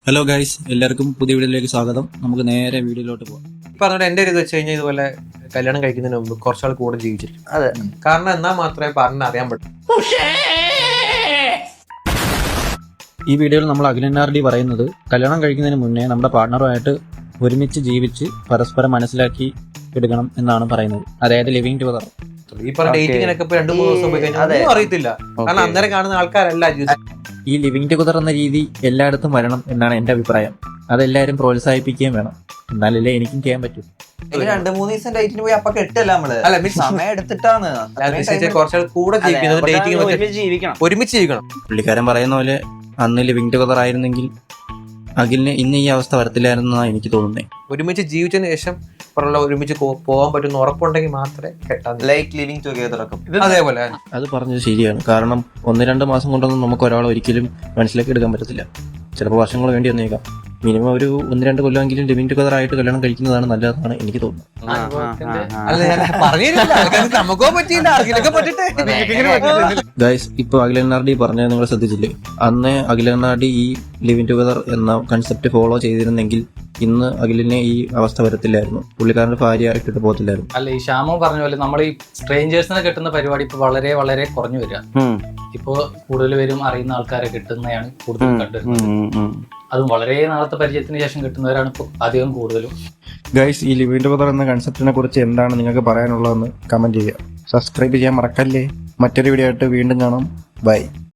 Hello guys, എല്ലാവർക്കും പുതിയ വീഡിയോയിലേക്ക് സ്വാഗതം. നമുക്ക് നേരെ വീഡിയോയിലോട്ട് പോകാം. പറഞ്ഞിട്ട് എന്റെ ഒരു ഇത് വെച്ച് കഴിഞ്ഞാൽ ഇതുപോലെ കല്യാണം കഴിക്കുന്നതിന് മുമ്പ് കുറച്ചാൾ കൂടെ ജീവിച്ചിരിക്കും. അതെ, കാരണം എന്നാൽ മാത്രമേ പറഞ്ഞ് അറിയാൻ പറ്റൂ. ഈ വീഡിയോയിൽ നമ്മൾ അഖിലനാർഡി പറയുന്നത് കല്യാണം കഴിക്കുന്നതിന് മുന്നേ നമ്മുടെ പാർട്ണറുമായിട്ട് ഒരുമിച്ച് ജീവിച്ച് പരസ്പരം മനസ്സിലാക്കി എടുക്കണം എന്നാണ് പറയുന്നത്. അതായത് ലിവിങ് ടുഗദർ. ഈ പറഞ്ഞ ഡേറ്റിങ്ങിനൊക്കെ ഇപ്പൊ 2-3 ദിവസം പോയി കഴിഞ്ഞാൽ ഒന്നും അറിയത്തില്ല. കാരണം അന്നേരം കാണുന്ന ആൾക്കാരല്ല ഈ ലിവിങ് ടുഗദർ എന്ന രീതി എല്ലായിടത്തും വരണം എന്നാണ് എന്റെ അഭിപ്രായം. അതെല്ലാവരും പ്രോത്സാഹിപ്പിക്കുകയും വേണം. എന്നാലല്ലേ എനിക്കും ചെയ്യാൻ പറ്റൂ. 2-3 ദിവസം ഡേറ്റിന് പോയി അപ്പൊ കെട്ടല്ല നമ്മള്. അല്ല, സമയം എടുത്തിട്ടാണ് കുറച്ചാൾ കൂടെ ജീവിക്കുന്നത്. ഡേറ്റിംഗ് ഒരുമിച്ച് ജീവിക്കണം. പുള്ളിക്കാരൻ പറയുന്ന പോലെ അന്ന് ലിവിങ് ടുഗദർ ആയിരുന്നെങ്കിൽ അഖിലിന് ഇന്ന് ഈ അവസ്ഥ വരത്തില്ലായിരുന്നാണ് എനിക്ക് തോന്നുന്നത്. ഒരുമിച്ച് ജീവിച്ചതിന് ശേഷം ഒരുമിച്ച് പോകാൻ പറ്റുന്ന ഉറപ്പുണ്ടെങ്കിൽ മാത്രമേ കെട്ടാൻ. ലൈക്ക് ലിവിങ് ടുഗദർ ഒക്കെ അതേപോലെ അത് പറഞ്ഞത് ശരിയാണ്. കാരണം 1-2 മാസം കൊണ്ടൊന്നും നമുക്ക് ഒരാളെ ഒരിക്കലും മനസ്സിലാക്കി എടുക്കാൻ പറ്റത്തില്ല. ചിലപ്പോൾ വർഷങ്ങൾ വേണ്ടി വന്നേക്കാം. മിനിമം ഒരു 1-2 കൊല്ലമെങ്കിലും ലിവിങ് ടുഗദർ ആയിട്ട് കല്യാണം കഴിക്കുന്നതാണ് നല്ലതെന്നാണ് എനിക്ക് തോന്നുന്നത്. അല്ല, ഞാൻ പറഞ്ഞില്ല, നമുക്കോ പറ്റിയില്ല, ആർക്കെങ്കിലും പറ്റട്ടെ. ഗൈസ്, ഇപ്പൊ അഖിലനാർഡി പറഞ്ഞത് നിങ്ങൾ ശ്രദ്ധിച്ചില്ലേ? അന്ന് അഖിലനാർഡി ഈ ലിവിങ് ടുഗദർ എന്ന കൺസെപ്റ്റ് ഫോളോ ചെയ്തിരുന്നെങ്കിൽ ഇന്ന് അഖിലിനെ ഈ അവസ്ഥ വരത്തില്ലായിരുന്നു. പുള്ളിക്കാരന്റെ ഭാര്യ ഇട്ടിട്ട് പോകത്തില്ലായിരുന്നു. അല്ല, ഈ ശ്യാമോ പറഞ്ഞ പോലെ നമ്മൾ ഈ സ്ട്രേഞ്ചേഴ്സിനെ കിട്ടുന്ന പരിപാടി ഇപ്പൊ വളരെ വളരെ കുറഞ്ഞു വരിക. ഇപ്പോ കൂടുതൽ പേരും അറിയുന്ന ആൾക്കാരെ കിട്ടുന്നതാണ് കൂടുതൽ കണ്ടുവരുന്നത്. അതും വളരെ നാളത്തെ പരിചയത്തിന് ശേഷം കിട്ടുന്നവരാണ് ഇപ്പോൾ അധികം കൂടുതലും. ഗൈസ്, ഈ ലിവിങ് ടുഗദർ എന്ന കൺസെപ്റ്റിനെ കുറിച്ച് എന്താണ് നിങ്ങൾക്ക് പറയാനുള്ളതെന്ന് കമന്റ് ചെയ്യുക. സബ്സ്ക്രൈബ് ചെയ്യാൻ മറക്കല്ലേ. മറ്റൊരു വീഡിയോ ആയിട്ട് വീണ്ടും കാണാം. ബൈ.